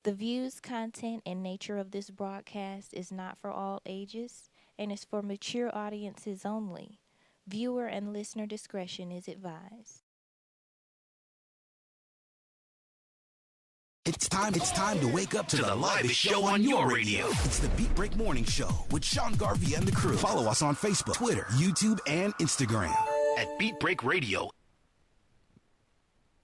The views, content, and nature of this broadcast is not for all ages and is for mature audiences only. Viewer and listener discretion is advised. It's time to wake up to the livest show on your radio. It's the Beat Break Morning Show with Sean Garvey and the crew. Follow us on Facebook, Twitter, YouTube, and Instagram at Beat Break Radio.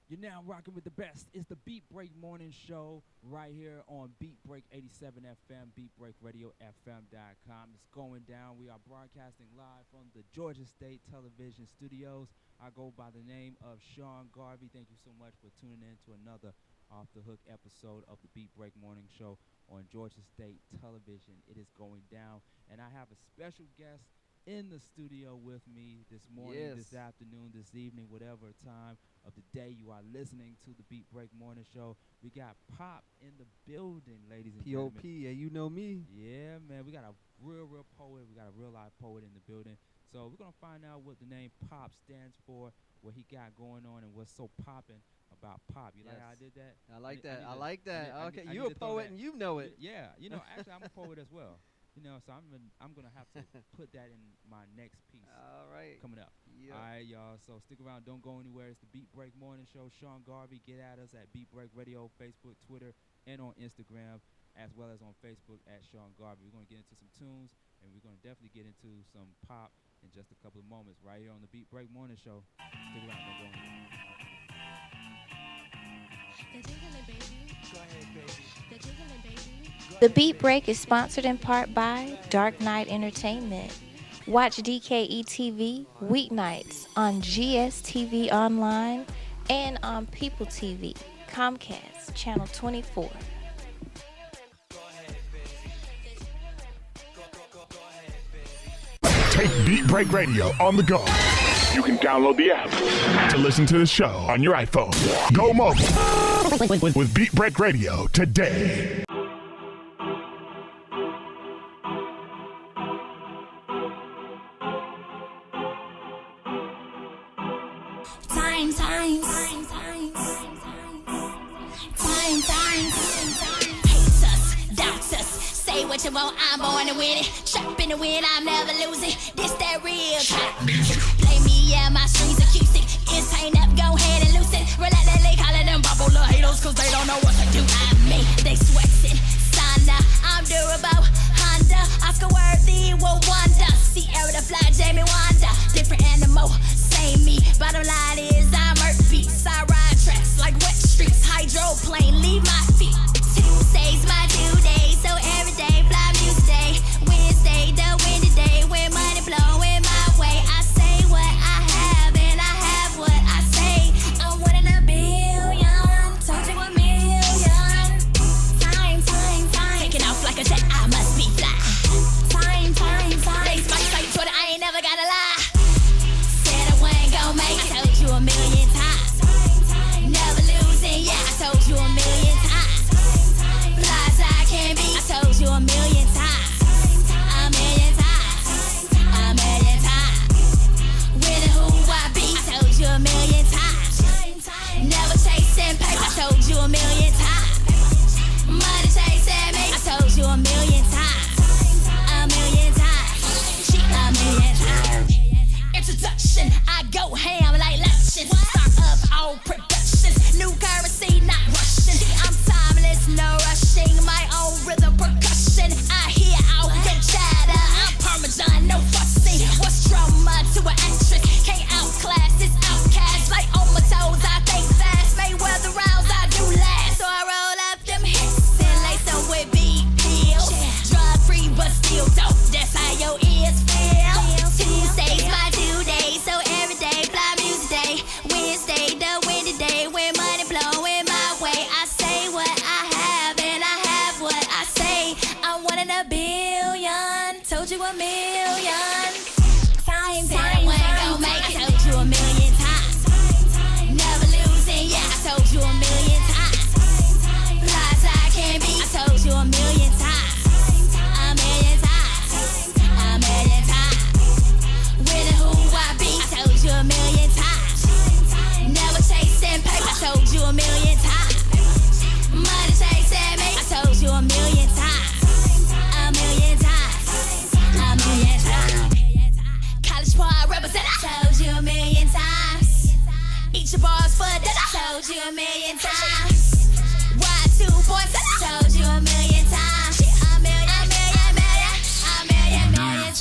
You're now rocking with the best. It's the Beat Break Morning Show right here on Beat Break 87 FM, BeatBreakRadioFM.com. It's going down. We are broadcasting live from the Georgia State Television Studios. I go by the name of Sean Garvey. Thank you so much for tuning in to another Off the Hook episode of the Beat Break Morning Show on Georgia State Television. It is going down, and I have a special guest in the studio with me this morning, this afternoon, this evening, whatever time of the day you are listening to the Beat Break Morning Show. We got P.O.P in the building, ladies and gentlemen. P.O.P, yeah, you know me. Yeah, man, we got a real poet. We got a real live poet in the building. So we're going to find out what the name P.O.P stands for, what he got going on, and what's so popping about P.O.P. You like how I did that? I like that. I like that. Okay, you a poet and you know it. Yeah, you know, actually, I'm a poet as well. You know, so I'm gonna have to put that in my next piece. All right. Coming up. Yep. All right, y'all. So stick around. Don't go anywhere. It's the Beat Break Morning Show. Sean Garvey. Get at us at Beat Break Radio, Facebook, Twitter, and on Instagram, as well as on Facebook at Sean Garvey. We're gonna get into some tunes, and we're gonna definitely get into some pop in just a couple of moments right here on the Beat Break Morning Show. Stick around. Don't go anywhere. The Beat Break is sponsored in part by Dark Knight Entertainment. Watch DKE TV weeknights on GSTV Online and on People TV, Comcast, Channel 24. Take Beat Break Radio on the go. You can download the app to listen to the show on your iPhone. Go mobile with Beat Break Radio today. Hate us, doubt us, say what you want, I'm born to win it. Trap in the wind, I'm never losing. This that real trap music. Play me, yeah, my strings acoustic. It's ain't up, go ahead and lose it. Relentlessly calling them popular haters, cause they don't know what to do. I mean, they sweating. Sana, I'm durable. Honda, Oscar worthy, will wonder. Sierra the fly, Jamie Wanda. Different animal, same me. Bottom line is I'm Earth beats. I ride tracks like wet streets. Hydroplane, leave my feet. Tuesday's my due day, so every day fly music day. Wednesday, the windy day, when money blowing my way. I say what I have and I a million times. Why 2 points? I told you a million times. A million times.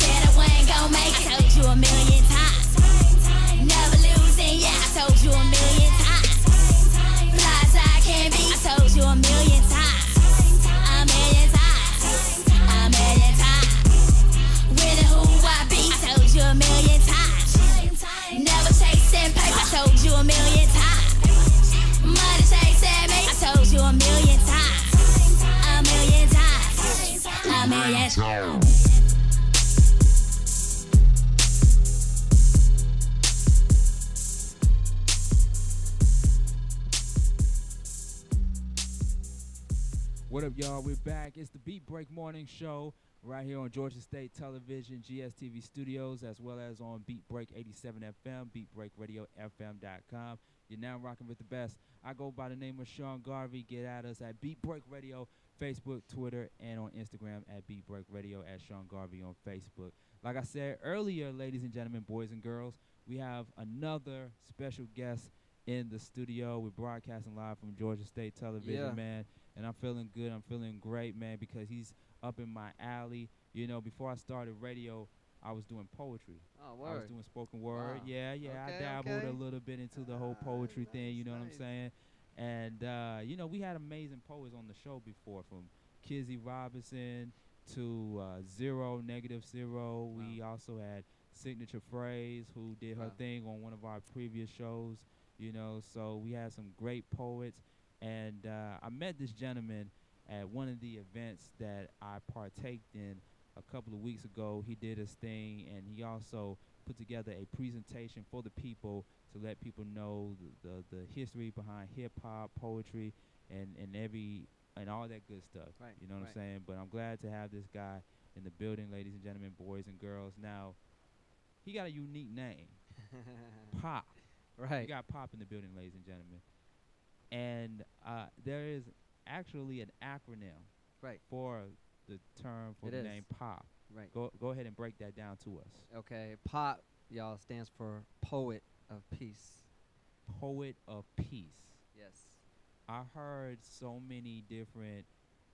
Said I wasn't gon' make it. I told you a million times. Never losing, yeah. I told you a million times. Fly as I can be. I told you a million times. A million times. A million times. Winning who I be. I told you a million times. Never chasing paper. I told you a million times. Money chasing me. I told you a million times. A million times. A million times. What up, y'all? We're back. It's the Beat Break Morning Show right here on Georgia State Television, GSTV Studios, as well as on Beat Break 87 FM, beatbreakradiofm.com. You're now rocking with the best. I go by the name of Sean Garvey. Get at us at Beat Break Radio, Facebook, Twitter, and on Instagram at Beat Break Radio, at Sean Garvey on Facebook. Like I said earlier, ladies and gentlemen, boys and girls, we have another special guest in the studio. We're broadcasting live from Georgia State Television, man. And I'm feeling good. I'm feeling great, man, because he's up in my alley. You know, before I started radio, I was doing poetry. Oh, word. I was doing spoken word. Wow. Yeah. I dabbled a little bit into the whole poetry thing, you know what I'm saying? And, you know, we had amazing poets on the show before, from Kizzy Robinson to Zero, Negative Zero. Wow. We also had Signature Phrase, who did her thing on one of our previous shows, you know. So we had some great poets. And I met this gentleman at one of the events that I partaked in a couple of weeks ago. He did his thing, and he also put together a presentation for the people to let people know the history behind hip-hop, poetry, and all that good stuff. Right, you know what I'm saying? But I'm glad to have this guy in the building, ladies and gentlemen, boys and girls. Now, he got a unique name, P.O.P. Right. He got P.O.P in the building, ladies and gentlemen. And there is actually an acronym for the term, for the name P.O.P. Right. Go ahead and break that down to us. Okay. P.O.P, y'all, stands for Poet of Peace. Poet of Peace. Yes. I heard so many different,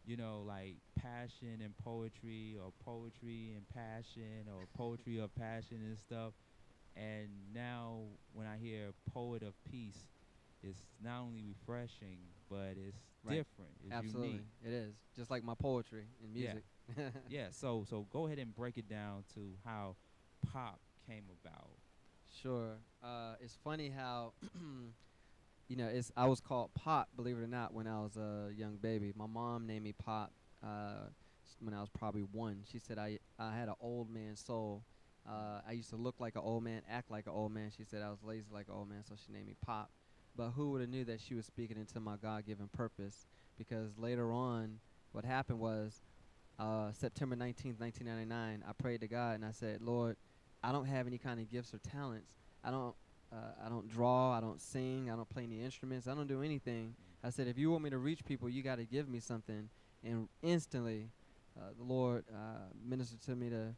you know, like passion and poetry, or poetry and passion, or poetry of passion and stuff. And now when I hear Poet of Peace, it's not only refreshing, but it's different. It's absolutely unique. It is. Just like my poetry and music. Yeah. So go ahead and break it down to how P.O.P came about. Sure. It's funny how, you know, I was called Pop, believe it or not, when I was a young baby. My mom named me Pop when I was probably 1. She said I had an old man soul. I used to look like an old man, act like an old man. She said I was lazy like an old man, so she named me Pop. But who would have knew that she was speaking into my God-given purpose? Because later on, what happened was September 19th, 1999, I prayed to God and I said, Lord, I don't have any kind of gifts or talents. I don't draw. I don't sing. I don't play any instruments. I don't do anything. I said, if you want me to reach people, you got to give me something. And instantly, the Lord ministered to me to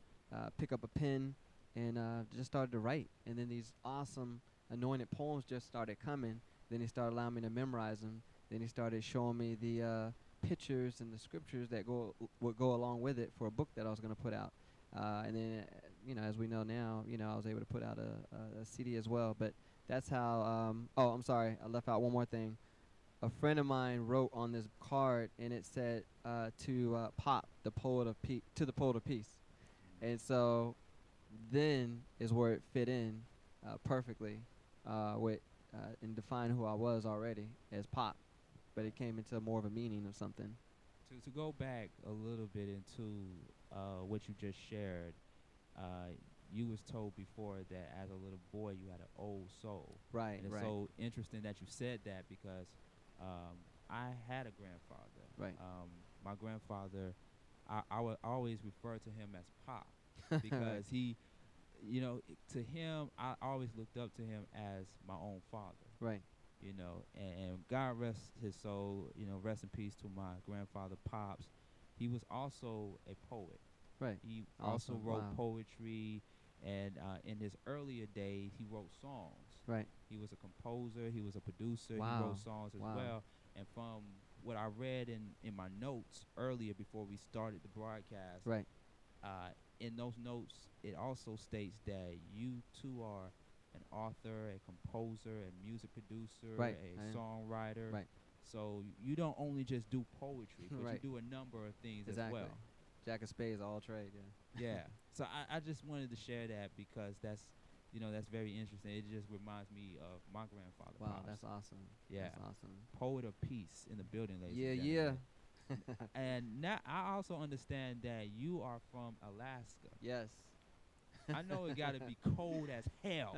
pick up a pen and just started to write. And then these awesome anointed poems just started coming. Then he started allowing me to memorize them. Then he started showing me the pictures and the scriptures that would go along with it for a book that I was going to put out. And then, you know, as we know now, you know, I was able to put out a CD as well. But that's how. Oh, I'm sorry, I left out one more thing. A friend of mine wrote on this card, and it said to Pop, the poet of to the poet of peace. And so, then is where it fit in perfectly with and define who I was already as Pop, but it came into more of a meaning of something. To go back a little bit into what you just shared, you was told before that as a little boy you had an old soul. Right, and it's so interesting that you said that, because I had a grandfather. Right. My grandfather, I would always refer to him as Pop because he, you know, to him, I always looked up to him as my own father. Right. You know, and God rest his soul, you know, rest in peace to my grandfather, Pops. He was also a poet. Right. He also wrote poetry, And in his earlier days, he wrote songs. Right. He was a composer. He was a producer. He Wow. wrote songs as Wow. well. And from what I read in my notes earlier before we started the broadcast, Right. in those notes, it also states that you too are an author, a composer, a music producer, Right. a I am. songwriter. Right. So you don't only just do poetry, but Right. you do a number of things Exactly. as well. Jack of spades, all trade. Yeah. Yeah. So I just wanted to share that because that's, that's very interesting. It just reminds me of my grandfather. Wow, Pops. that's awesome. Yeah. That's awesome. Poet of peace in the building, ladies Yeah, and yeah. gentlemen. And now I also understand that you are from Alaska. Yes. I know it got to be cold as hell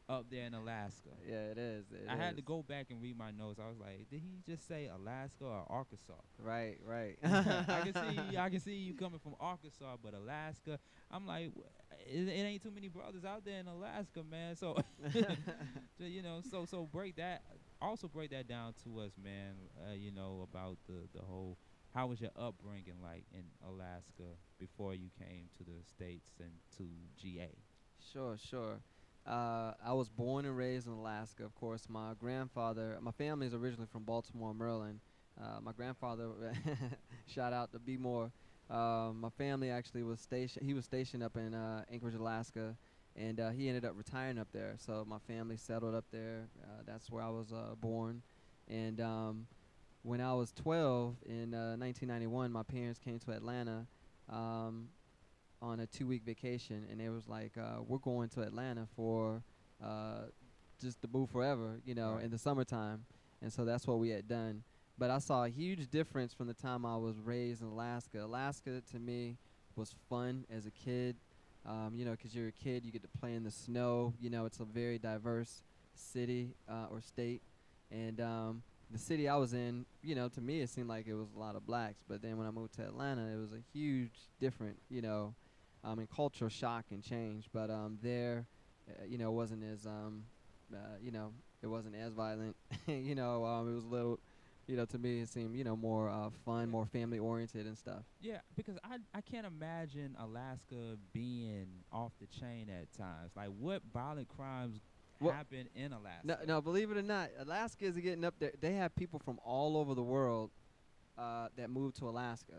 up there in Alaska. Yeah, it is. I had to go back and read my notes. I was like, did he just say Alaska or Arkansas? Right, right. I can see you coming from Arkansas, but Alaska, I'm like, it ain't too many brothers out there in Alaska, man. So, so break that. Also break that down to us, man. About the whole. How was your upbringing like in Alaska before you came to the States and to GA? Sure, sure. I was born and raised in Alaska, of course. My family is originally from Baltimore, Maryland. My grandfather, shout out to B More. My family actually was stationed up in Anchorage, Alaska, and he ended up retiring up there. So my family settled up there. That's where I was born. And when I was 12 in 1991, my parents came to Atlanta on a 2-week vacation, and it was like, we're going to Atlanta for just to move forever, Right. in the summertime. And so that's what we had done. But I saw a huge difference from the time I was raised in Alaska. Alaska, to me, was fun as a kid, because you're a kid, you get to play in the snow. It's a very diverse city or state. And the city I was in, to me, it seemed like it was a lot of blacks. But then when I moved to Atlanta, it was a huge different, and cultural shock and change. But there, wasn't as, it wasn't as violent. It was a little, to me, it seemed, more fun, more family oriented and stuff. Yeah, because I can't imagine Alaska being off the chain at times. Like, what violent crimes happen in Alaska? No, believe it or not, Alaska is getting up there. They have people from all over the world that move to Alaska.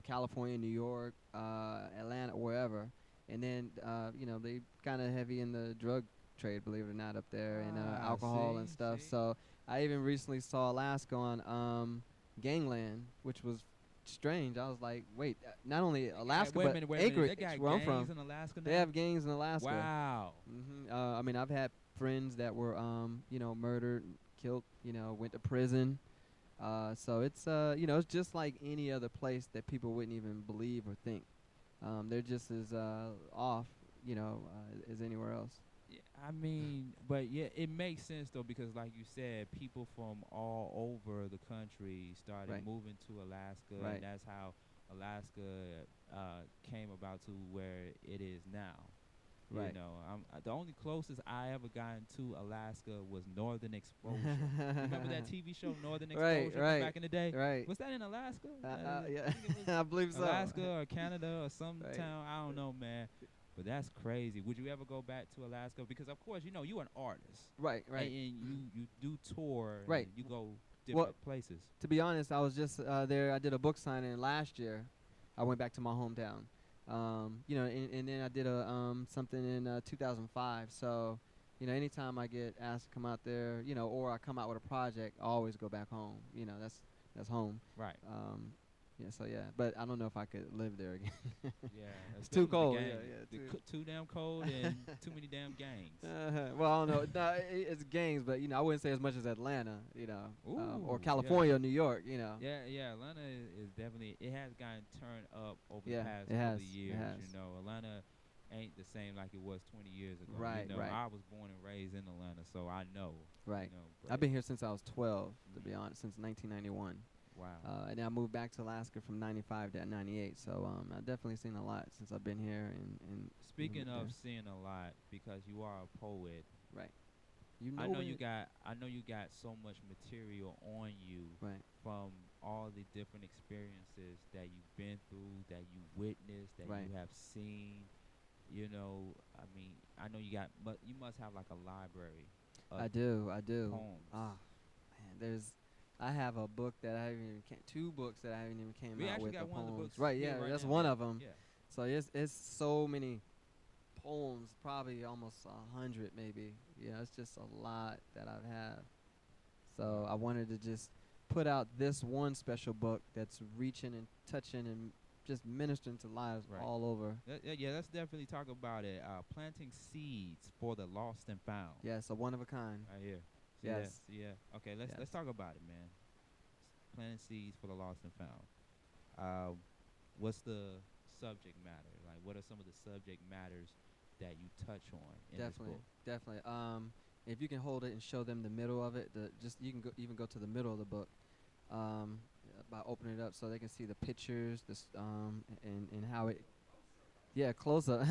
California, New York, Atlanta, wherever. And then, they kind of heavy in the drug trade, believe it or not, up there, and alcohol and stuff. See? So I even recently saw Alaska on Gangland, which was strange. I was like, wait, not only Alaska, wait a but minute, Anchorage, They got where I'm gangs from. in Alaska now? They have gangs in Alaska. Wow. I mean, I've had friends that were, murdered, killed, went to prison. So it's, it's just like any other place that people wouldn't even believe or think. They're just as off, as anywhere else. Yeah, I mean, but yeah, it makes sense though, because like you said, people from all over the country started Right. moving to Alaska, Right. and that's how Alaska came about to where it is now. Right. The only closest I ever gotten to Alaska was Northern Exposure. Remember that TV show Northern Exposure from Right. back in the day? Right. Was that in Alaska? Yeah, think it was I believe so. Alaska or Canada or some Right. town. I don't know, man. But that's crazy. Would you ever go back to Alaska? Because of course, you're an artist. Right, right. And you do tour. Right. And you go different places. To be honest, I was just there. I did a book signing last year. I went back to my hometown. And then I did a something in 2005. So, anytime I get asked to come out there, or I come out with a project, I always go back home. That's home. Right. But I don't know if I could live there again. Yeah. It's too especially the cold. gang. Yeah, Too damn cold and too many damn gangs. Well, I don't know. No, it's gangs, but I wouldn't say as much as Atlanta, or Ooh, California, or New York, Yeah, Atlanta is definitely, it has gotten turned up over the Yeah, past it couple has, of it years. has. Atlanta ain't the same like it was 20 years ago. Right, right. I was born and raised in Atlanta, so I know. Right. But I've been here since I was 12, to be honest, since 1991. Wow. And then I moved back to Alaska from 95 to 98. So I've definitely seen a lot since I've been here. And Speaking moved of there. seeing a lot, because you are a poet, Right. I know you got so much material on you Right. from all the different experiences that you've been through, that you witnessed, that Right. you have seen. You know, I mean, I know you got, but you must have like a library of I do. poems. Man, I have a book that I haven't even two books that I haven't even came We out actually with got the one of the poems. books Right, here yeah, right that's now. one Yeah, of them. yeah. So it's so many poems, probably almost 100 maybe. Yeah, it's just a lot that I've had. So I wanted to just put out this one special book that's reaching and touching and just ministering to lives Right. all over. Yeah, let's definitely talk about it. Planting seeds for the lost and found. Yes, a one of a kind. Right here. Yes. Yeah. Okay, let's Yes. talk about it, man. Planting seeds for the lost and found. What's the subject matter? Like, what are some of the subject matters that you touch on in this book? Definitely. If you can hold it and show them the middle of it, you can even go to the middle of the book, by opening it up so they can see the pictures, and how it. Yeah, close up.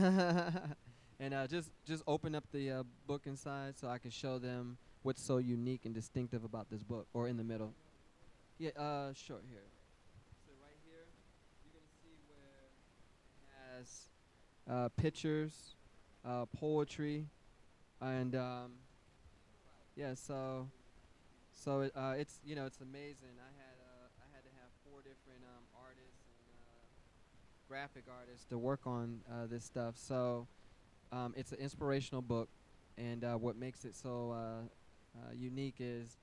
And just open up the book inside so I can show them what's so unique and distinctive about this book, or in the middle. Yeah, sure, here. So right here, you're going to see where it has pictures, poetry, and yeah, so it's it's amazing. I had to have 4 different artists and graphic artists to work on this stuff. So it's an inspirational book, and what makes it so unique is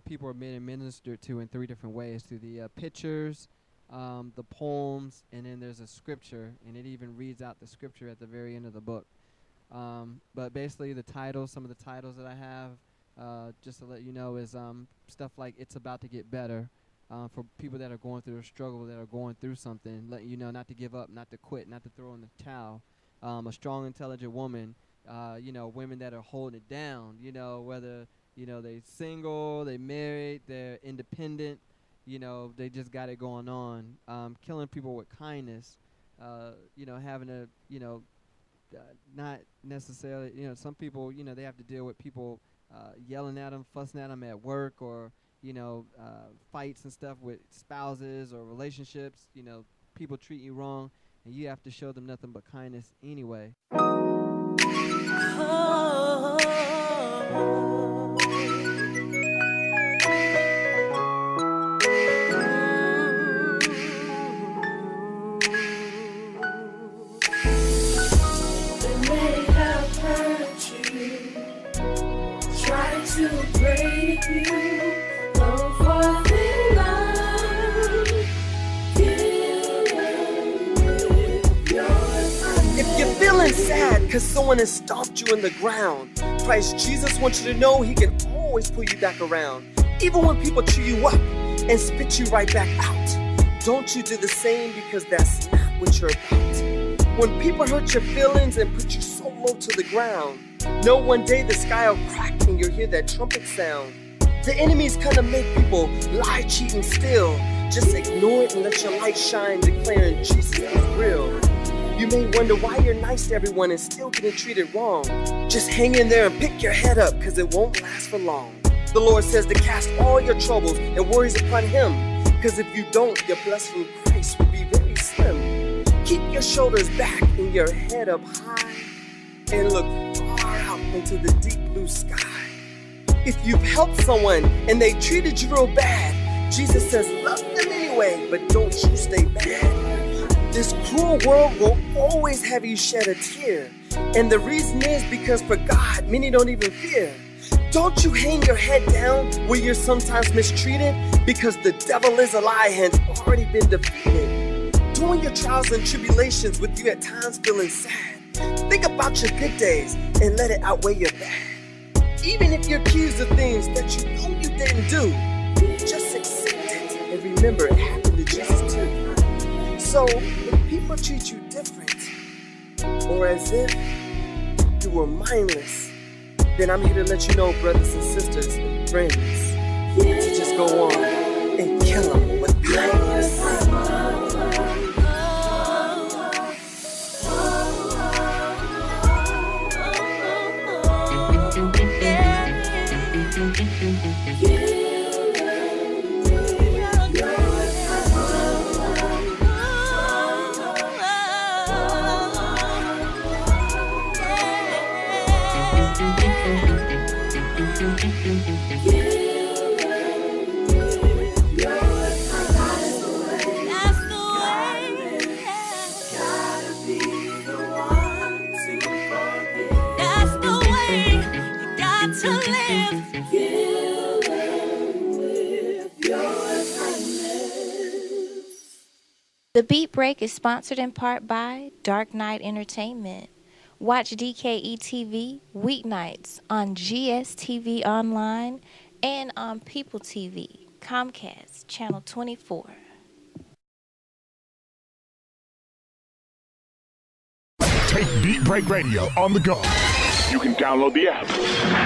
people are being ministered to in 3 different ways: through the pictures, the poems, and then there's a scripture, and it even reads out the scripture at the very end of the book. But basically, some of the titles that I have, just to let you know, is stuff like "It's About to Get Better," for people that are going through a struggle, that are going through something, letting you know not to give up, not to quit, not to throw in the towel. A strong, intelligent woman, women that are holding it down, whether, they single, they married, they're independent, they just got it going on. Killing people with kindness, having a, not necessarily, some people, they have to deal with people yelling at them, fussing at them at work, or, fights and stuff with spouses or relationships. People treat you wrong, and you have to show them nothing but kindness anyway. To break you, go forth in love, if you're feeling sad because someone has stomped you in the ground, Christ Jesus wants you to know He can always pull you back around. Even when people chew you up and spit you right back out, don't you do the same, because that's not what you're about. When people hurt your feelings and put you so low to the ground, know one day the sky will crack and you'll hear that trumpet sound. The enemy's gonna make people lie, cheat, and steal. Just ignore it and let your light shine, declaring Jesus is real. You may wonder why you're nice to everyone and still getting treated wrong. Just hang in there and pick your head up, cause it won't last for long. The Lord says to cast all your troubles and worries upon Him, cause if you don't, your blessing from Christ will be very slim. Keep your shoulders back and your head up high, and look far out into the deep blue sky. If you've helped someone and they treated you real bad, Jesus says love them anyway, but don't you stay mad. This cruel world will always have you shed a tear, and the reason is because for God, many don't even fear. Don't you hang your head down where you're sometimes mistreated, because the devil is a lie and has already been defeated. Doing your trials and tribulations with you at times feeling sad, think about your good days and let it outweigh your bad. Even if you're accused of things that you know you didn't do, just accept it and remember it happened to Jesus too. So if people treat you different, or as if you were mindless, then I'm here to let you know, brothers and sisters and friends, to just go on and kill them with kindness. The Beat Break is sponsored in part by Dark Knight Entertainment. Watch DKE TV weeknights on GSTV Online and on People TV, Comcast, Channel 24. Take Beat Break Radio on the go. You can download the app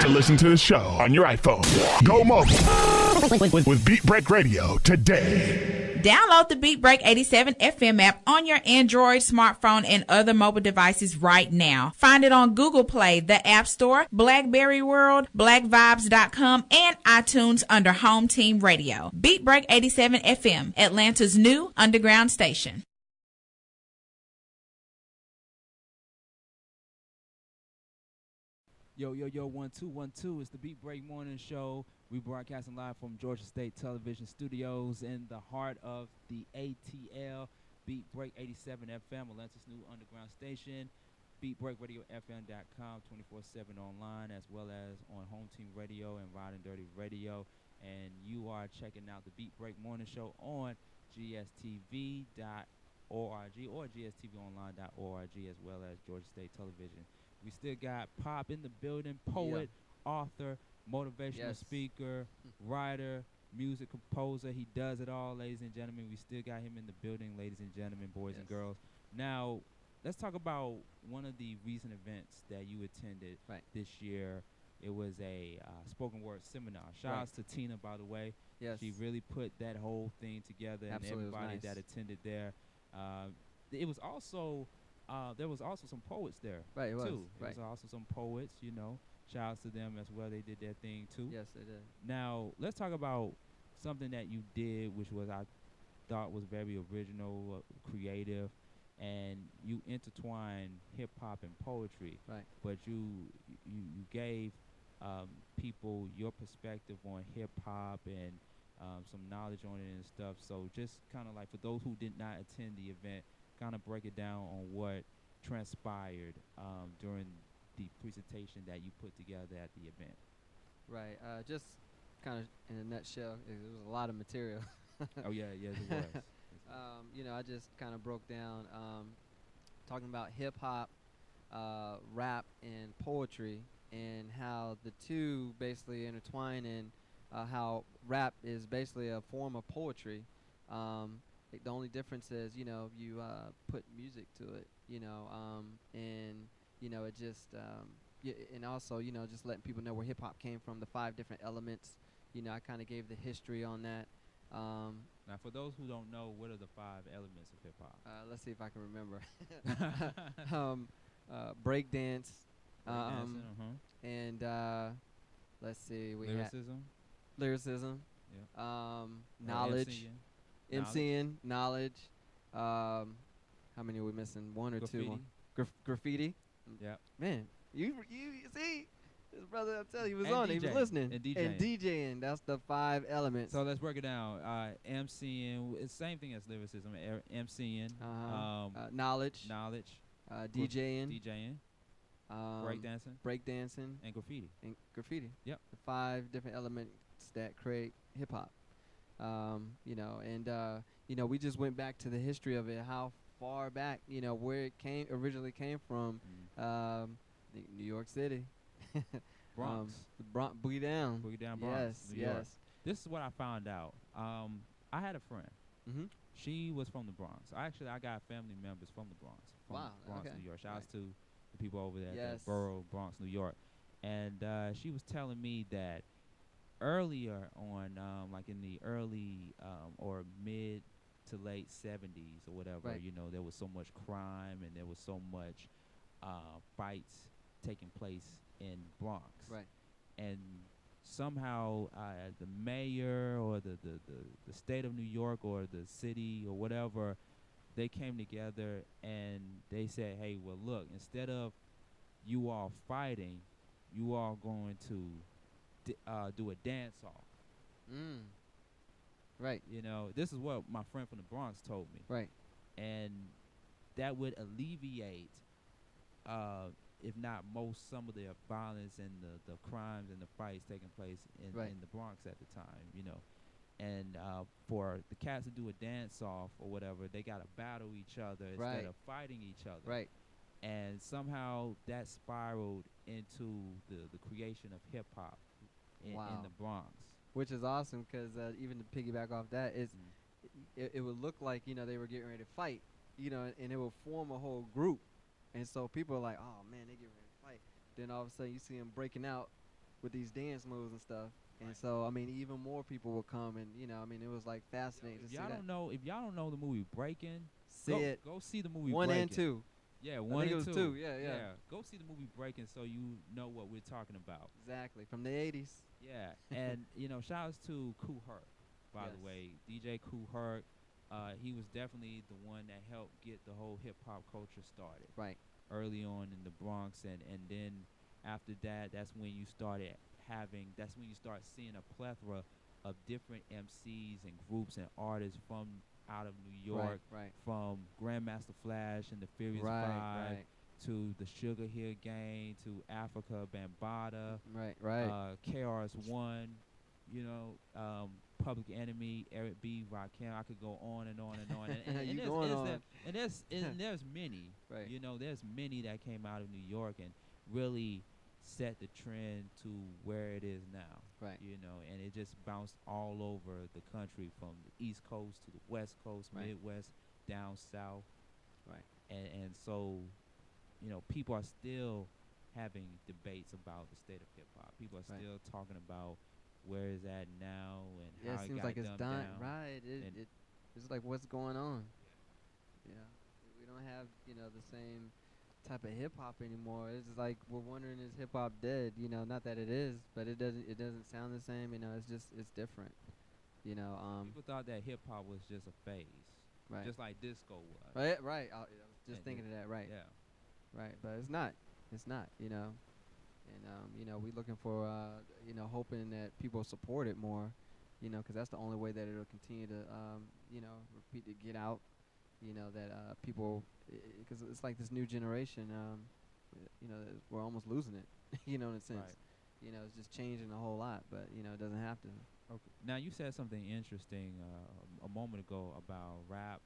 to listen to the show on your iPhone. Go mobile with Beat Break Radio today. Download the Beat Break 87 FM app on your Android, smartphone, and other mobile devices right now. Find it on Google Play, the App Store, BlackBerry World, BlackVibes.com, and iTunes under Home Team Radio. Beat Break 87 FM, Atlanta's new underground station. Yo, 1212. It's the Beat Break Morning Show. We broadcasting live from Georgia State Television Studios in the heart of the ATL. Beat Break 87 FM, Atlanta's new underground station. BeatBreakRadioFM.com, 24/7 online, as well as on Home Team Radio and Ride and Dirty Radio. And you are checking out the Beat Break Morning Show on GSTV.org or GSTVonline.org, as well as Georgia State Television. We still got P.O.P in the building, poet, author, motivational speaker, writer, music composer. He does it all, ladies and gentlemen. We still got him in the building, ladies and gentlemen, boys and girls. Now, let's talk about one of the recent events that you attended this year. It was a spoken word seminar. Shout outs to Tina, by the way. She really put that whole thing together, and everybody that attended there. It was also... there was also some poets there, too. There was also some poets, you know. Shout outs to them as well. They did their thing, too. Yes, they did. Now, let's talk about something that you did, which was I thought was very original, creative, and you intertwined hip-hop and poetry. But you gave people your perspective on hip-hop and some knowledge on it and stuff. So just kind of like for those who did not attend the event, kind of break it down on what transpired during the presentation that you put together at the event. Right. Just kind of in a nutshell, it was a lot of material. Oh, yeah, it was. You know, I just kind of broke down talking about hip-hop, rap, and poetry, and how the two basically intertwine, and how rap is basically a form of poetry. The only difference is, you know, you put music to it, you know, and, you know, it just, and also, you know, just letting people know where hip-hop came from, the 5 different elements. You know, I kind of gave the history on that. Now, for those who don't know, what are the 5 elements of hip-hop? Let's see if I can remember. Break dance. And let's see. We lyricism. Knowledge. MCing, knowledge. How many are we missing? 1 or graffiti. 2? Graffiti. Yeah. Man, you see, this brother, I'm telling you, he was and on DJing. it. He was listening. And DJing. That's the 5 elements. So let's break it down. MCing, it's the same thing as lyricism. MCing. Knowledge. DJing. Breakdancing. And graffiti. Yep. The 5 different elements that create hip hop. You know, and you know, we just went back to the history of it, how far back, you know, where it originally came from. New York City. Bronx. Boogie Down. Bronx. New York. Yes. This is what I found out. I had a friend. She was from the Bronx. I got family members from the Bronx. Bronx, New York. Shout outs to the people over there at the borough, Bronx, New York. And she was telling me that earlier on, like in the early or mid to late 70s or whatever, you know, there was so much crime and there was so much fights taking place in Bronx. And somehow the mayor or the state of New York or the city or whatever, they came together and they said, hey, well, look, instead of you all fighting, you all going to do a dance off. Right. You know, this is what my friend from the Bronx told me. Right. And that would alleviate, if not most, some of the violence and the crimes and the fights taking place in the Bronx at the time, you know. And for the cats to do a dance off or whatever, they got to battle each other instead of fighting each other. Right. And somehow that spiraled into the creation of hip hop in the Bronx. Which is awesome because even to piggyback off that, it would look like, you know, they were getting ready to fight, you know, and it would form a whole group. And so people are like, oh, man, they get ready to fight. Then all of a sudden you see them breaking out with these dance moves and stuff. And so, I mean, even more people will come and, you know, I mean, it was like fascinating to see that. If y'all don't know the movie Breaking, go see the movie One Breaking. And two. Yeah, one and two. Two. Yeah. Go see the movie Breaking so you know what we're talking about. Exactly. From the 80s. Yeah. And, you know, shout outs to Kool Herc, by the way. DJ Kool Herc. He was definitely the one that helped get the whole hip-hop culture started. Right. Early on in the Bronx. And then after that, that's when you start seeing a plethora of different MCs and groups and artists from out of New York, from Grandmaster Flash and the Furious Five to the Sugar Hill Gang to Africa Bambaataa, KRS-One, you know, Public Enemy, Eric B, Rakim. I could go on and on and on. And there's many. Right. You know, there's many that came out of New York and really set the trend to where it is now. Right. You know, and it just bounced all over the country from the East Coast to the West Coast, Midwest, down south. Right. And so, you know, people are still having debates about the state of hip hop. People are still talking about where is that now and how it it seems got like it's dumbed done. down. Right. It's like, what's going on? Yeah. We don't have, you know, the same type of hip hop anymore. It's just like we're wondering, is hip hop dead? You know, not that it is, but it doesn't sound the same. You know, it's different. You know, people thought that hip hop was just a phase, just like disco was. Right. I was just thinking of that. Right. Yeah. Right, but it's not. It's not. You know, and you know, we looking for you know, hoping that people support it more. You know, because that's the only way that it'll continue to you know, repeat to get out. You know, that people, because it's like this new generation, you know, we're almost losing it, you know, in a sense. Right. You know, it's just changing a whole lot, but, you know, it doesn't have to. Okay. Now, you said something interesting a moment ago about rap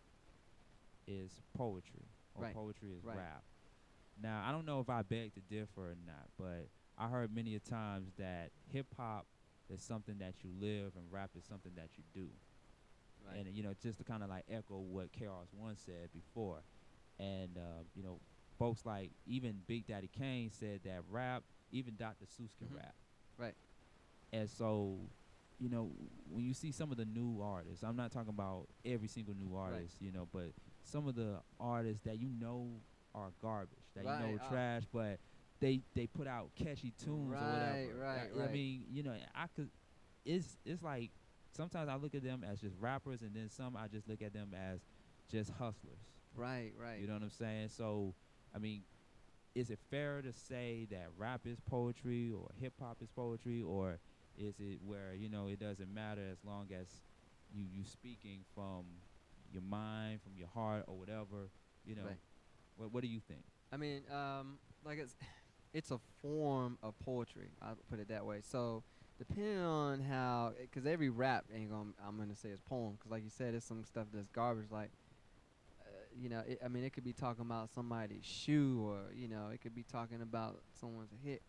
is poetry, or poetry is rap. Now, I don't know if I beg to differ or not, but I heard many a times that hip-hop is something that you live and rap is something that you do. Right. And, you know, just to kind of like echo what KRS-One said before. And, you know, folks like even Big Daddy Kane said that rap, even Dr. Seuss can rap. Right. And so, you know, when you see some of the new artists, I'm not talking about every single new artist, you know, but some of the artists that you know are garbage, that you know are trash, but they put out catchy tunes or whatever. Right. I mean, you know, it's like, sometimes I look at them as just rappers, and then some I just look at them as just hustlers. Right. You know what I'm saying? So, I mean, is it fair to say that rap is poetry or hip-hop is poetry, or is it where, you know, it doesn't matter as long as you speaking from your mind, from your heart, or whatever, you know? Right. What do you think? I mean, like it's a form of poetry, I'll put it that way. So, depending on how, because every rap I'm gonna say is poem, because like you said, it's some stuff that's garbage. Like, you know, I mean, it could be talking about somebody's shoe, or you know, it could be talking about someone's hit.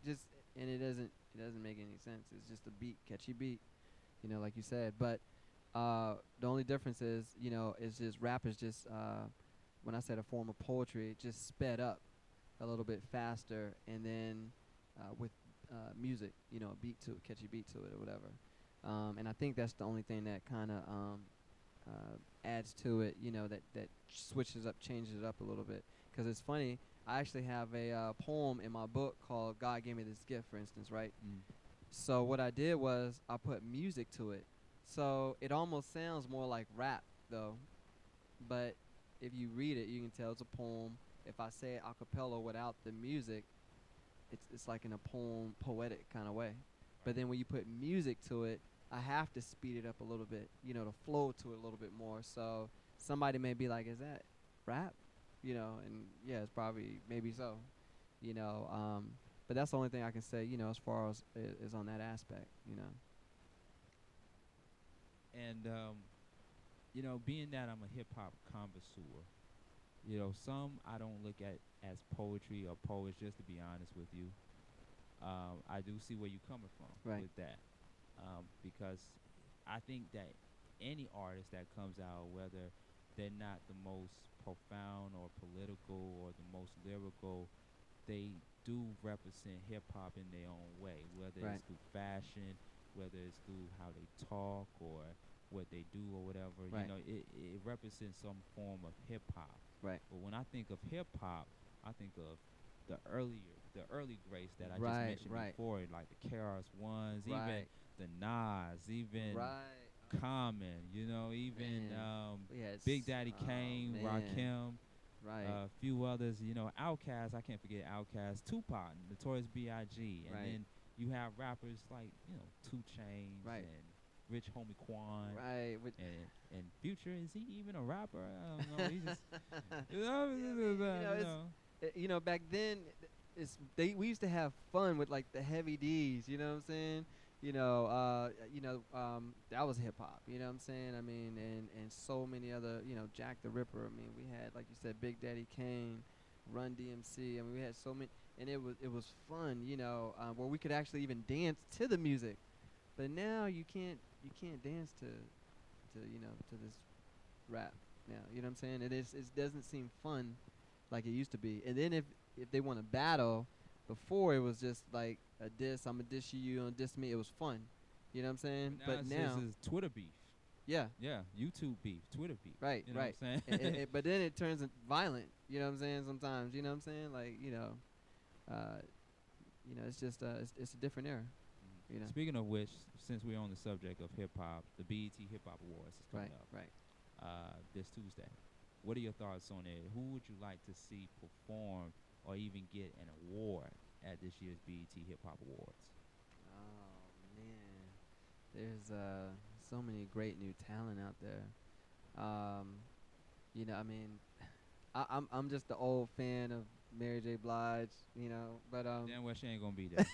And it doesn't make any sense. It's just a beat, catchy beat, you know, like you said. But the only difference is, you know, is just rap is just when I said a form of poetry, it just sped up a little bit faster, and then with music, you know, a beat to it, catchy beat to it, or whatever. And I think that's the only thing that kind of adds to it, you know, that switches up, changes it up a little bit. Because it's funny, I actually have a poem in my book called God Gave Me This Gift, for instance, right? So what I did was I put music to it. So it almost sounds more like rap, though. But if you read it, you can tell it's a poem. If I say it a cappella without the music, it's like in a poetic kind of way. But then when you put music to it, I have to speed it up a little bit, to flow to it a little bit more. So somebody may be like, "Is that rap?" And yeah, it's probably maybe so, but that's the only thing I can say, as far as is on that aspect. And being that I'm a hip hop connoisseur, some I don't look at as poetry or poets. Just to be honest with you, I do see where you're coming from with that, because I think that any artist that comes out, whether they're not the most profound or political or the most lyrical, they do represent hip hop in their own way, whether it's through fashion, whether it's through how they talk or what they do or whatever. It represents some form of hip hop. Right. But when I think of hip hop, I think of the early greats that I just mentioned before, like the KRS Ones, even the Nas, even Common, even Big Daddy Kane, Rakim, a few others, Outkast, I can't forget Outkast, Tupac, Notorious B.I.G., and then you have rappers like, 2 Chainz and Rich Homie Quan, and Future. Is he even a rapper? I don't know. He just, back then, we used to have fun with like the Heavy D's. You know what I'm saying? That was hip hop. You know what I'm saying? I mean, and so many other, Jack the Ripper. I mean, we had, like you said, Big Daddy Kane, Run DMC. I mean, we had so many, and it was fun. Where we could actually even dance to the music. But now you can't dance to this rap now. You know what I'm saying? It doesn't seem fun like it used to be. And then if they want to battle, before it was just like a diss. I'm gonna diss you, you gonna diss me. It was fun. You know what I'm saying? But now it's Twitter beef. Yeah. Yeah. YouTube beef, Twitter beef. Right. You know right. what I'm saying? But then it turns violent. You know what I'm saying? Sometimes. You know what I'm saying? Like it's just it's a different era. Speaking of which, since we're on the subject of hip hop, the BET Hip Hop Awards is coming up. Right. This Tuesday. What are your thoughts on it? Who would you like to see perform or even get an award at this year's BET Hip Hop Awards? Oh man, there's so many great new talent out there. I mean, I'm just the old fan of Mary J. Blige, but damn well she ain't gonna be there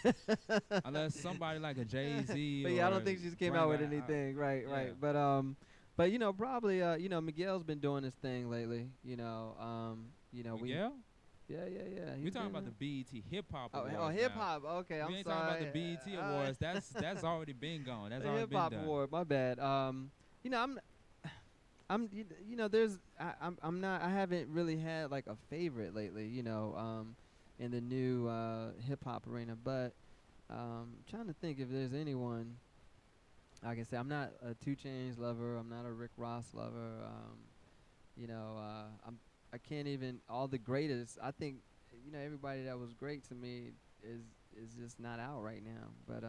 unless somebody like a Jay-Z. But yeah, I don't think she just came out with anything. Right. But probably Miguel's been doing his thing lately. Miguel? Yeah. We're talking about the BET Hip Hop Awards. Oh, hip hop. Okay, I'm sorry. We ain't talking about the BET Awards. That's already been gone. That's already been done. Hip Hop Award. My bad. I haven't really had like a favorite lately, in the new hip hop arena, but trying to think if there's anyone. Like I say, I'm not a 2 Chainz lover. I'm not a Rick Ross lover. I can't even all the greatest. I think everybody that was great to me is just not out right now. But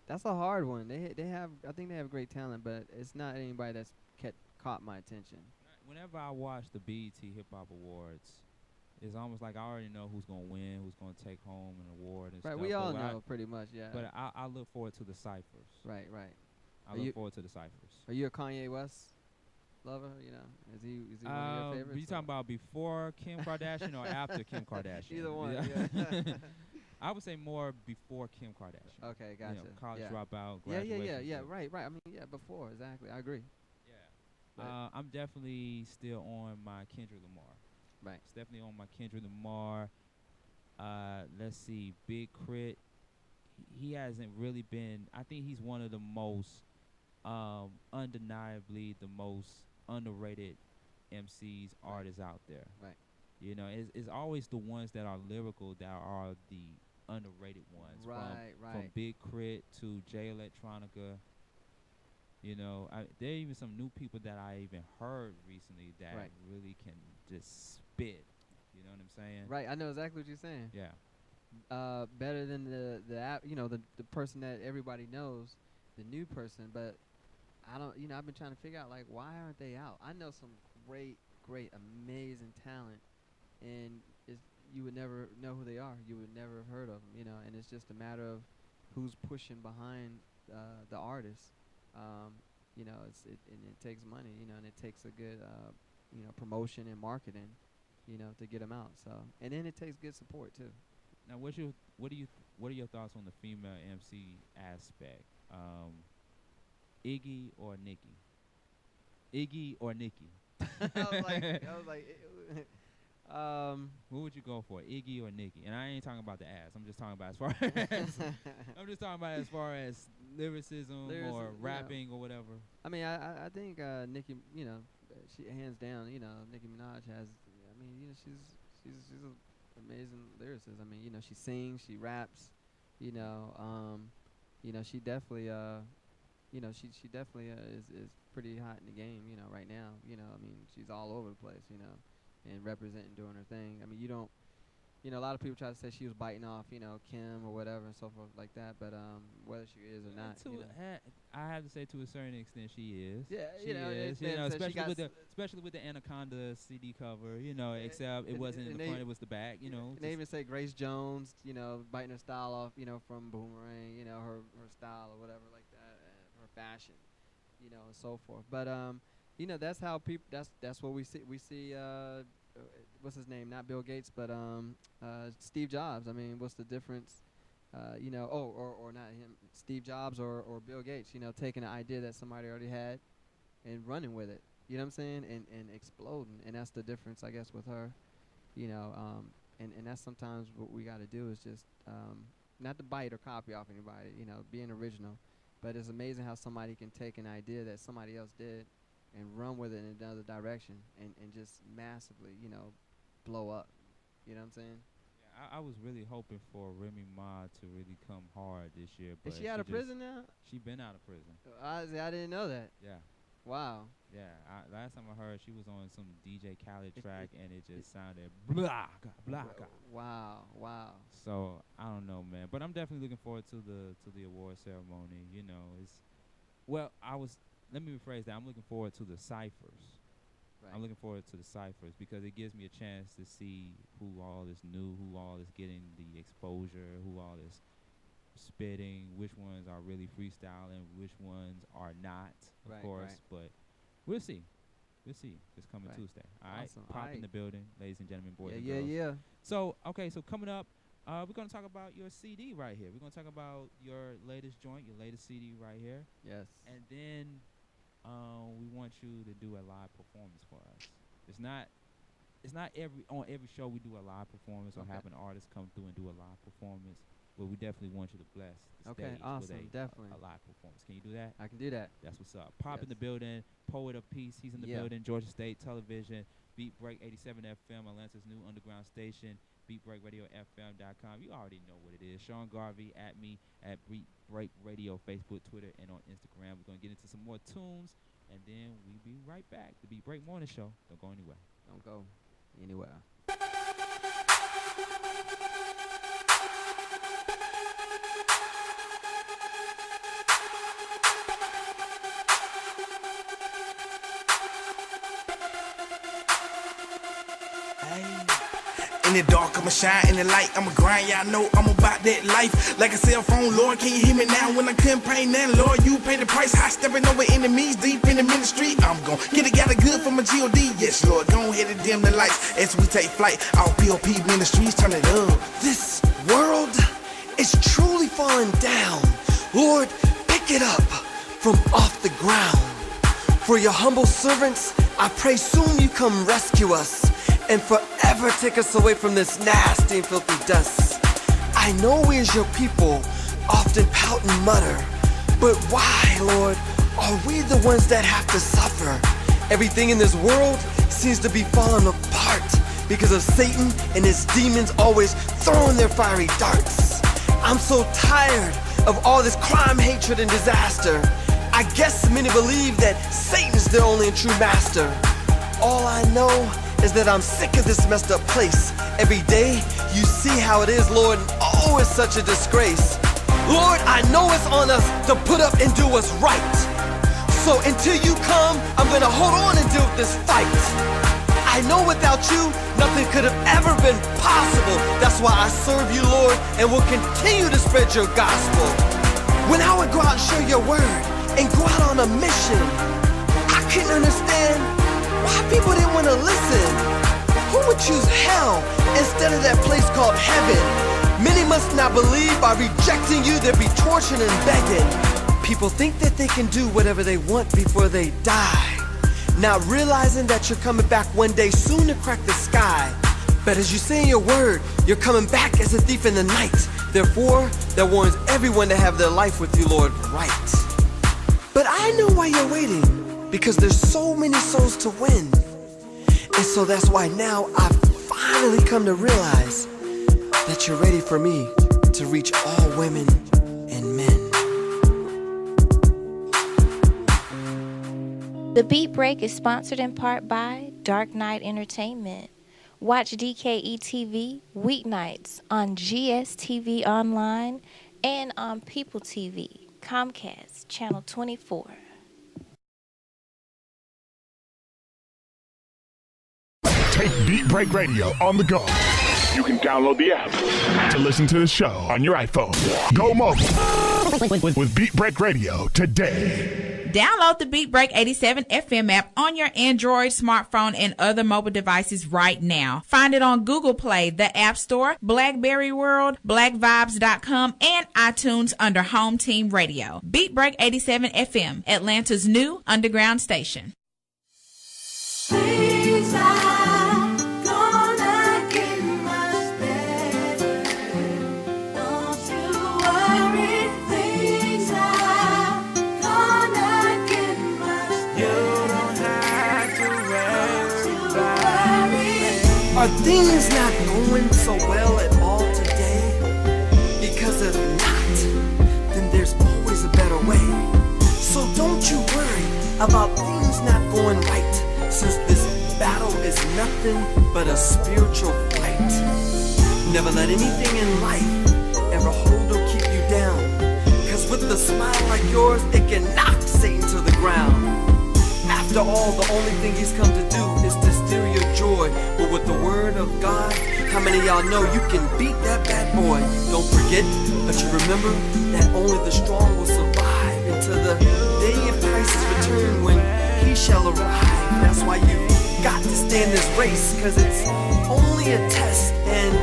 that's a hard one. I think they have great talent, but it's not anybody that's caught my attention. Whenever I watch the BET Hip Hop Awards, it's almost like I already know who's gonna win, who's gonna take home an award and stuff. Right, we all know pretty much, yeah. But I look forward to the ciphers. Right. I look forward to the ciphers. Are you a Kanye West lover? Is he one of your favorites? You talking about before Kim Kardashian or after Kim Kardashian? Either one. Yeah. I would say more before Kim Kardashian. Okay, gotcha. College dropout, graduation. Yeah. Right. I mean, before, exactly. I agree. Yeah. I'm definitely still on my Kendrick Lamar. Right. It's definitely on my Kendrick Lamar. Let's see, Big Crit. He hasn't really been. I think he's one of the most, undeniably the most underrated MCs, artists out there. Right. It's always the ones that are lyrical that are the underrated ones. Right. From Big Crit to Jay Electronica. There are even some new people that I even heard recently that really can just spit. You know what I'm saying? Right. I know exactly what you're saying. Yeah. Better than the person that everybody knows, the new person. But I don't. I've been trying to figure out like why aren't they out? I know some great, amazing talent, and you would never know who they are. You would never have heard of them. And it's just a matter of who's pushing behind the artist. You know, and it takes money, you know, and it takes a good, you know, promotion and marketing, you know, to get them out. So, and then it takes good support too. Now, what are your thoughts on the female MC aspect? Iggy or Nicki? Iggy or Nicki? I was like, what would you go for, Iggy or Nicki? And I ain't talking about the ass. I'm just talking about as far as lyricism or rapping or whatever. I mean, I think Nicki, you know, she hands down, you know, Nicki Minaj has. I mean, you know, she's an amazing lyricist. I mean, you know, she sings, she raps, you know, she definitely, you know, she definitely is pretty hot in the game, you know, right now. You know, I mean, she's all over the place, you know, and representing, doing her thing. I mean, you don't, you know, a lot of people try to say she was biting off, you know, Kim or whatever and so forth like that, but whether she is or not, you know. I have to say to a certain extent she is. Yeah, she is. You know, especially with the Anaconda CD cover, you know, except it wasn't in the front, it was the back, you know. And they even say Grace Jones, you know, biting her style off, you know, from Boomerang, you know, her style or whatever like that, her fashion, you know, and so forth. But you know, that's how people. That's what we see. We see. What's his name? Not Bill Gates, but Steve Jobs. I mean, what's the difference? You know, or not him, Steve Jobs or Bill Gates. You know, taking an idea that somebody already had and running with it. You know what I'm saying? And exploding. And that's the difference, I guess, with her. You know, and that's sometimes what we got to do is just not to bite or copy off anybody. You know, being original. But it's amazing how somebody can take an idea that somebody else did and run with it in another direction and just massively, you know, blow up. You know what I'm saying? Yeah, I was really hoping for Remy Ma to really come hard this year. But is she out of prison now? She been out of prison. I didn't know that. Yeah. Wow. Yeah. Last time I heard, she was on some DJ Khaled track, and it just sounded blah, blah. Wow. So I don't know, man. But I'm definitely looking forward to the award ceremony. You know, let me rephrase that. I'm looking forward to the ciphers. Right. I'm looking forward to the ciphers because it gives me a chance to see who all is new, who all is getting the exposure, who all is spitting, which ones are really freestyling, which ones are not, of course. Right. But we'll see. This coming Tuesday. All right. Awesome. Pop in the building, ladies and gentlemen, boys and girls. Yeah. So, okay, so coming up, we're going to talk about your CD right here. We're going to talk about your latest joint, your latest CD right here. Yes. And then we want you to do a live performance for us. It's not on every show we do a live performance or have an artist come through and do a live performance, but we definitely want you to bless the stage with a live performance. Can you do that? I can do that. That's what's up. Pop in the building, Poet of Peace, he's in the building, Georgia State Television, Beat Break 87 FM, Atlanta's new underground station, BeatBreakRadioFM.com. You already know what it is. Sean Garvey at me at Beat Break Radio, Facebook, Twitter, and on Instagram. We're going to get into some more tunes, and then we'll be right back. The Beat Break Morning Show. Don't go anywhere. Don't go anywhere. In the dark, I'ma shine in the light. I'ma grind, y'all know I'm about that life. Like a cell phone, Lord, can you hear me now? When I couldn't pay nothing, Lord, you pay the price. High stepping over enemies, deep in the ministry. I'm gon' get it, got it good for my G.O.D. Yes, Lord, go ahead and dim the lights as we take flight. Our P.O.P ministries, turn it up. This world is truly falling down. Lord, pick it up from off the ground. For your humble servants, I pray soon you come rescue us and forever take us away from this nasty and filthy dust. I know we as your people often pout and mutter, but why, Lord, are we the ones that have to suffer? Everything in this world seems to be falling apart because of Satan and his demons always throwing their fiery darts. I'm so tired of all this crime, hatred, and disaster. I guess many believe that Satan's their only and true master. All I know is that I'm sick of this messed up place. Every day you see how it is, Lord, and oh, it's such a disgrace. Lord, I know it's on us to put up and do what's right. So until you come, I'm gonna hold on and deal with this fight. I I know without you, nothing could have ever been possible. That's why I serve you, Lord, and will continue to spread your gospel. When I would go out and share your word and go out on a mission, I couldn't understand why people didn't want to listen. Who would choose hell instead of that place called heaven? Many must not believe by rejecting you, they'll be tortured and begging. People think that they can do whatever they want before they die, not realizing that you're coming back one day soon to crack the sky. But as you say in your word, you're coming back as a thief in the night. Therefore, that warns everyone to have their life with you, Lord, right. But I know why you're waiting, because there's so many souls to win. And so that's why now I've finally come to realize that you're ready for me to reach all women and men. The Beat Break is sponsored in part by Dark Knight Entertainment. Watch DKE TV weeknights on GSTV Online and on People TV, Comcast, Channel 24. Take Beat Break Radio on the go. You can download the app to listen to the show on your iPhone. Go mobile with Beat Break Radio today. Download the Beat Break 87 FM app on your Android, smartphone, and other mobile devices right now. Find it on Google Play, the App Store, BlackBerry World, BlackVibes.com, and iTunes under Home Team Radio. Beat Break 87 FM, Atlanta's new underground station. Are things not going so well at all today? Because if not, then there's always a better way. So don't you worry about things not going right, since this battle is nothing but a spiritual fight. Never let anything in life ever hold or keep you down, cause with a smile like yours, it can knock Satan to the ground. After all, the only thing he's come to do is to steal your joy. But with the word of God, how many of y'all know you can beat that bad boy? Don't forget, but you remember that only the strong will survive until the day of Christ's return, when he shall arrive. That's why you got to stay in this race, cause it's only a test. And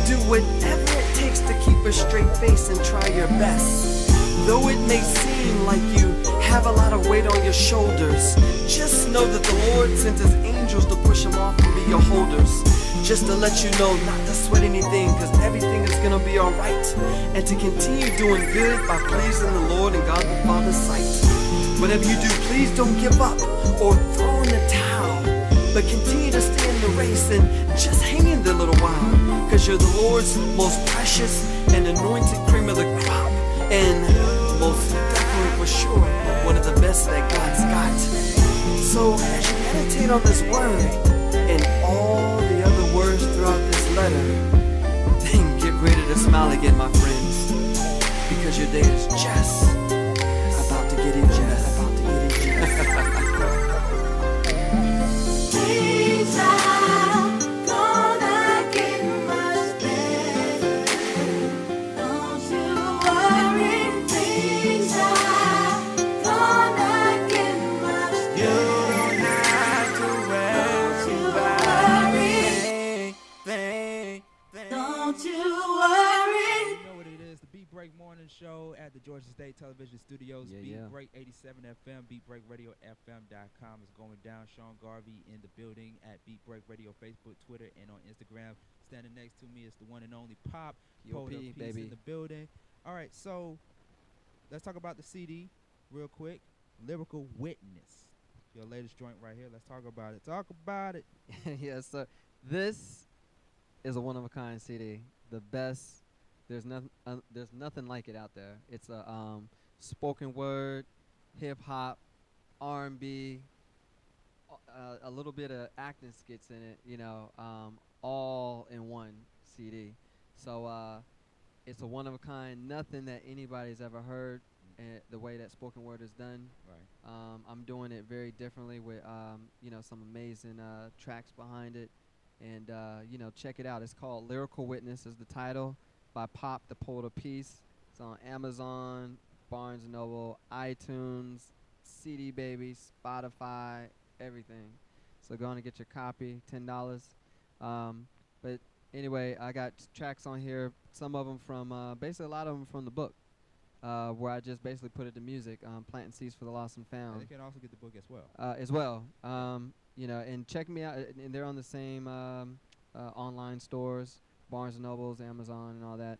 do whatever it takes to keep a straight face and try your best. Though it may seem like you have a lot of weight on your shoulders, just know that the Lord sent his angels to push them off and be your holders. Just to let you know not to sweat anything, cause everything is gonna be alright. And to continue doing good by pleasing the Lord and God the Father's sight. Whatever you do, please don't give up or throw in the towel, but continue to stay in the race and just hang in there a little while, cause you're the Lord's most precious and anointed cream of the crop, and most definitely for sure one of the best that God's got. So as you meditate on this word and all the other words throughout this letter, then get ready to smile again, my friends, because your day is just about to get in just. Show at the Georgia State Television Studios. Beat Break 87 FM, BeatBreakRadioFM.com is going down. Sean Garvey in the building at Beat Break Radio, Facebook, Twitter, and on Instagram. Standing next to me is the one and only P.O.P. P.O.P, baby. In the building. All right, so let's talk about the CD real quick. Lyrical Witness, your latest joint right here. Let's talk about it. Talk about it. Yes, sir. This is a one-of-a-kind CD. The best. There's nothing like it out there. It's a spoken word, hip hop, R&B, a little bit of acting skits in it. All in one CD. So it's a one of a kind. Nothing that anybody's ever heard the way that spoken word is done. Right. I'm doing it very differently with some amazing tracks behind it, and check it out. It's called Lyrical Witness is the title, by P.O.P, the Poet of Peace. It's on Amazon, Barnes & Noble, iTunes, CD Baby, Spotify, everything. So go on and get your copy, $10. But anyway, I got tracks on here, some of them from, basically a lot of them from the book, where I just basically put it to music, Planting Seeds for the Lost and Found. And they can also get the book as well. And check me out, and they're on the same online stores, Barnes & Nobles, Amazon, and all that.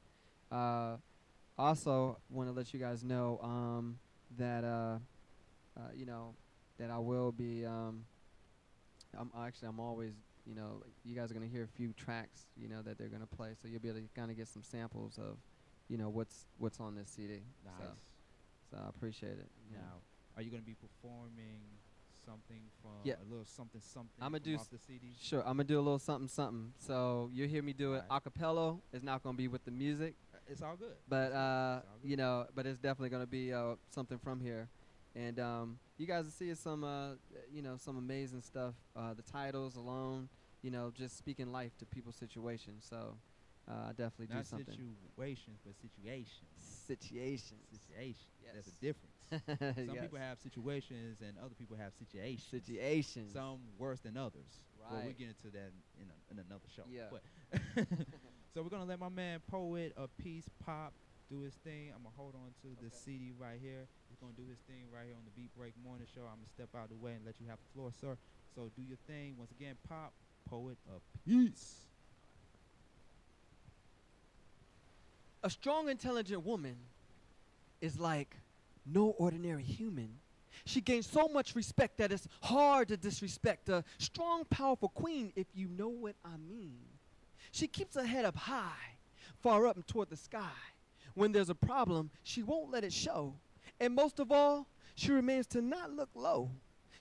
Also, want to let you guys know that that I will be. I'm always. You guys are gonna hear a few tracks. That they're gonna play, so you'll be able to kind of get some samples of, what's on this CD. Nice. So I appreciate it. Now, are you gonna be performing something from a little something I'ma do off the CD? Sure, I'm gonna do a little something. So you'll hear me do it a cappella. It's not gonna be with the music. It's all good. But it's all good. but it's definitely gonna be something from here, and you guys will see some some amazing stuff. The titles alone, just speaking life to people's situations. So definitely Not do something. situations, but situations. Situations. Yes. There's a Yes. difference. Some Yes. people have situations, and other people have situations. Situations. Some worse than others. Well, we'll Right. get into that in another show. Yeah. But so we're gonna let my man Poet of Peace P.O.P do his thing. I'm gonna hold on to the CD right here. He's gonna do his thing right here on the Beat Break Morning Show. I'm gonna step out of the way and let you have the floor, sir. So do your thing. Once again, P.O.P, Poet of Peace. A strong, intelligent woman is like no ordinary human. She gains so much respect that it's hard to disrespect. A strong, powerful queen, if you know what I mean. She keeps her head up high, far up and toward the sky. When there's a problem, she won't let it show. And most of all, she remains to not look low.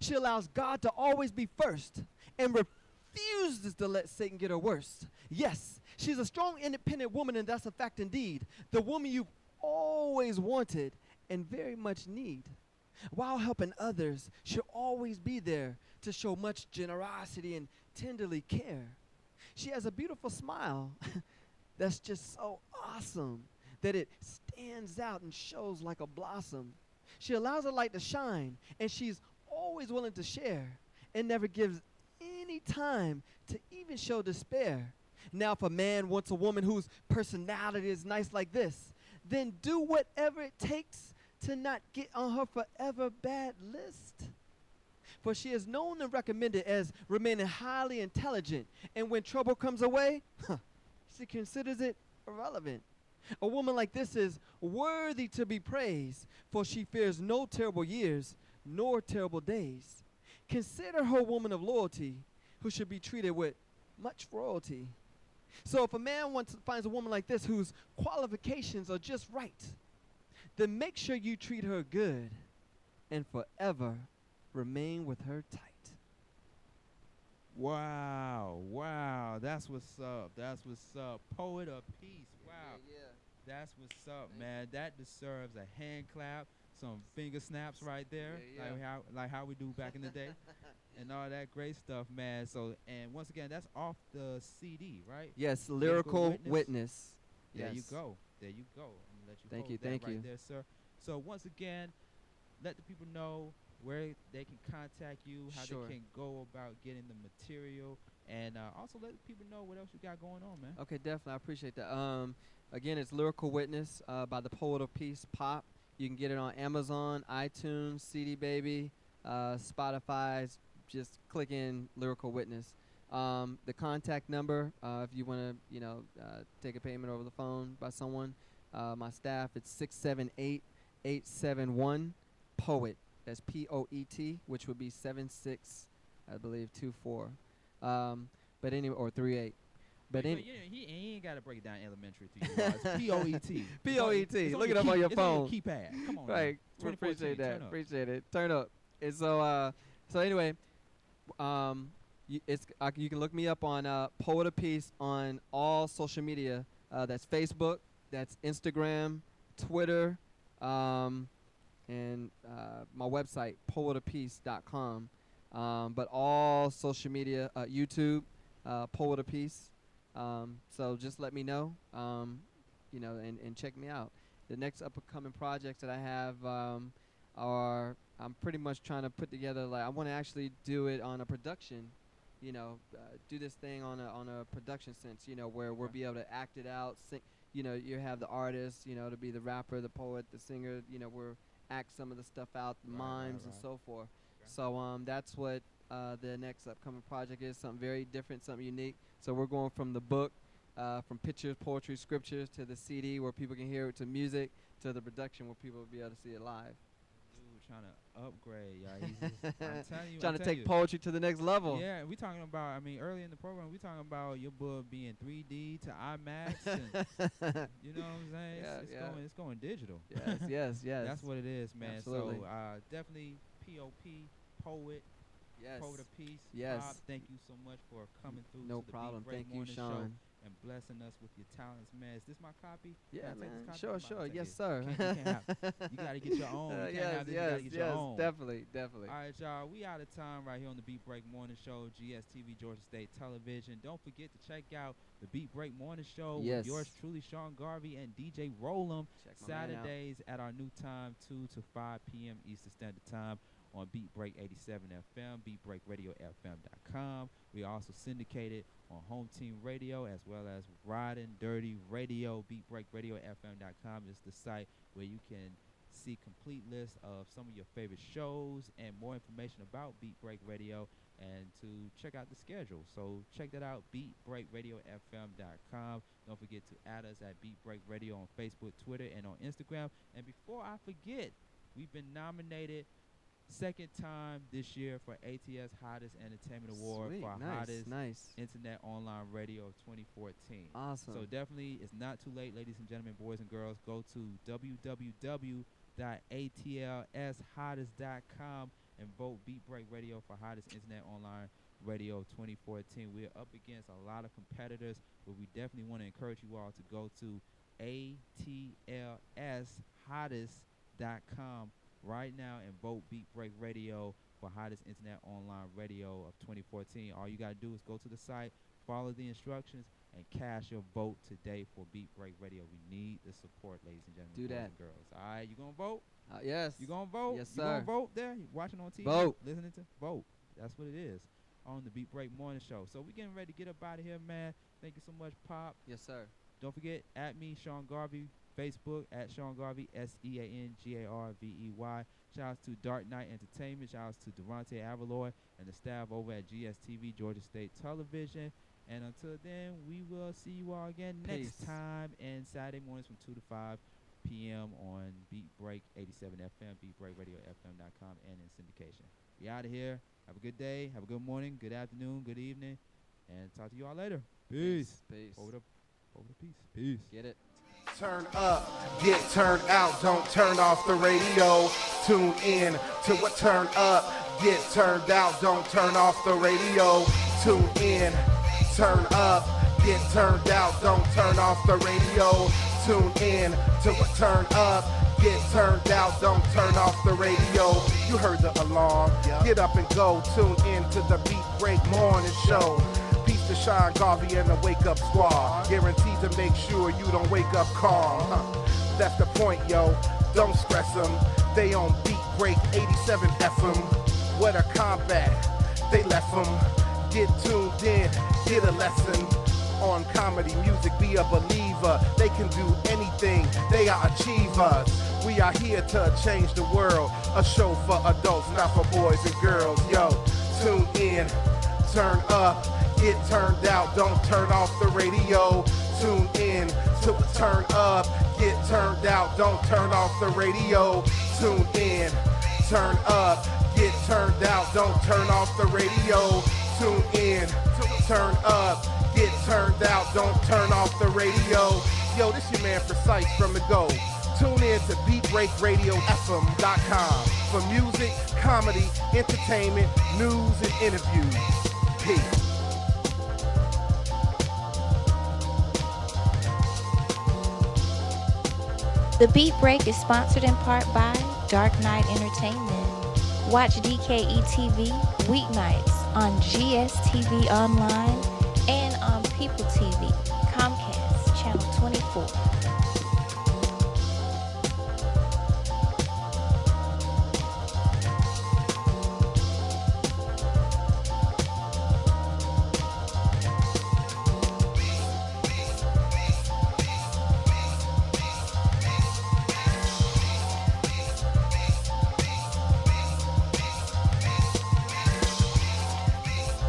She allows God to always be first and refuses to let Satan get her worst. Yes, she's a strong, independent woman, and that's a fact indeed. The woman you've always wanted and very much need. While helping others, she'll always be there to show much generosity and tenderly care. She has a beautiful smile that's just so awesome that it stands out and shows like a blossom. She allows her light to shine, and she's always willing to share and never gives any time to even show despair. Now, if a man wants a woman whose personality is nice like this, then do whatever it takes to not get on her forever bad list. For she is known and recommended as remaining highly intelligent, and when trouble comes her way, she considers it irrelevant. A woman like this is worthy to be praised, for she fears no terrible years nor terrible days. Consider her a woman of loyalty, who should be treated with much royalty. So if a man finds a woman like this whose qualifications are just right, then make sure you treat her good and forever remain with her tight. Wow, that's what's up. Poet of Peace. Wow. Yeah. That's what's up, man. That deserves a hand clap, some finger snaps right there, Yeah. like how we do back in the day, and all that great stuff, man. So, and once again, that's off the CD, right? Yes, Lyrical Witness. There you Yes. go. There you go. I'm gonna let you Thank hold you, that thank right you. there, sir. So once again, let the people know where they can contact you, how Sure. they can go about getting the material, and also let the people know what else you got going on, man. Okay, definitely. I appreciate that. Again, it's Lyrical Witness by the Poet of Peace, P.O.P. You can get it on Amazon, iTunes, CD Baby, Spotify. Just click in Lyrical Witness. The contact number, if you want to, take a payment over the phone by someone, my staff, it's 678-871-POET. That's P-O-E-T, which would be 76, I believe, 24. But anyway, or 38. But He ain't got to break it down elementary to you. It's P-O-E-T. P-O-E-T. Look it up on your phone. Keypad. Come on. Right. Now. Appreciate 2014, that. turn up. Appreciate it. Turn up. And so anyway, you can look me up on Poet of Peace on all social media. That's Facebook. That's Instagram, Twitter, and my website, poetapiece.com. But all social media, YouTube, Poet of Peace. So just let me know, and check me out. The next up-and-coming projects that I have are I'm pretty much trying to put together, like, I want to actually do it on a production, do this thing on a production sense, where we'll be able to act it out, sing, you have the artist, to be the rapper, the poet, the singer, we'll act some of the stuff out, the mimes and so forth. Okay. So that's what the next upcoming project is, something very different, something unique. So we're going from the book, from pictures, poetry, scriptures, to the CD where people can hear it, to music, to the production where people will be able to see it live. Trying to upgrade, y'all. He's just, I'm telling you, trying to take poetry to the next level. Yeah, we talking about. I mean, early in the program, we talking about your book being 3D to IMAX, and you know what I'm saying? It's going digital. Yes. That's what it is, man. Absolutely. So definitely P.O.P. Poet. Yes. Poet of Peace. Yes. Bob, thank you so much for coming through. No to the problem. Beat Break Thank you, Morning Sean. Show and blessing us with your talents, man. Is this my copy? Yeah, man. Sure. Yes, sir. You gotta get your own. You can't have this, you gotta get your own. Definitely. All right, y'all. We out of time right here on the Beat Break Morning Show, GSTV, Georgia State Television. Don't forget to check out the Beat Break Morning Show with yours truly, Sean Garvey and DJ Roll'em, Saturdays at our new time, 2 to 5 p.m. Eastern Standard Time on Beat Break 87 FM, beatbreakradiofm.com. We also syndicated on Home Team Radio as well as Riding Dirty Radio. beatbreakradiofm.com is the site where you can see complete list of some of your favorite shows and more information about Beat Break Radio and to check out the schedule. So check that out, beatbreakradiofm.com. Don't forget to add us at Beat Break Radio on Facebook, Twitter, and on Instagram. And before I forget, we've been nominated second time this year for ATS Hottest Entertainment Award for Hottest Internet Online Radio of 2014. Awesome. So definitely, it's not too late, ladies and gentlemen, boys and girls. Go to www.atlshottest.com and vote Beat Break Radio for Hottest Internet Online Radio 2014. We're up against a lot of competitors, but we definitely want to encourage you all to go to atlshottest.com right now and vote Beat Break Radio for Hottest Internet Online Radio of 2014. All you got to do is go to the site, follow the instructions, and cast your vote today for Beat Break Radio. We need the support, ladies and gentlemen, boys and girls. All right, you going to vote? Yes. You going to vote? Yes, sir. You going to vote there? You watching on TV? Vote. Listening to? Vote. That's what it is on the Beat Break Morning Show. So we getting ready to get up out of here, man. Thank you so much, Pop. Yes, sir. Don't forget, at me, Sean Garvey, Facebook, at Sean Garvey, SeanGarvey. Shout outs to Dark Knight Entertainment. Shout outs to Durante Avaloy and the staff over at GSTV, Georgia State Television. And until then, we will see you all again next time and Saturday mornings from 2 to 5 p.m. on Beat Break 87 FM, beatbreakradiofm.com, and in syndication. We out of here. Have a good day. Have a good morning, good afternoon, good evening, and talk to you all later. Peace. Over the peace. Peace. Get it. Turn up, get turned out, don't turn off the radio. Tune in to what turn up, get turned out, don't turn off the radio. Tune in, turn up, get turned out, don't turn off the radio. Tune in to what turn up, get turned out, don't turn off the radio. You heard the alarm, get up and go, tune in to the Beat Break Morning Show. To Sean Garvey and the Wake Up Squad, guaranteed to make sure you don't wake up calm. That's the point, yo. Don't stress them. They on Beat Break 87 FM. What a combat. They left them. Get tuned in. Get a lesson on comedy music. Be a believer. They can do anything. They are achievers. We are here to change the world. A show for adults, not for boys and girls. Yo, tune in. Turn up. Get turned out, don't turn off the radio. Tune in to turn up. Get turned out, don't turn off the radio. Tune in, turn up. Get turned out, don't turn off the radio. Tune in, turn up. Get turned out, don't turn off the radio. Yo, this your man Precise from the Go. Tune in to beatbreakradiofm.com for music, comedy, entertainment, news, and interviews. Peace. The Beat Break is sponsored in part by Dark Knight Entertainment. Watch DKE TV weeknights on GSTV Online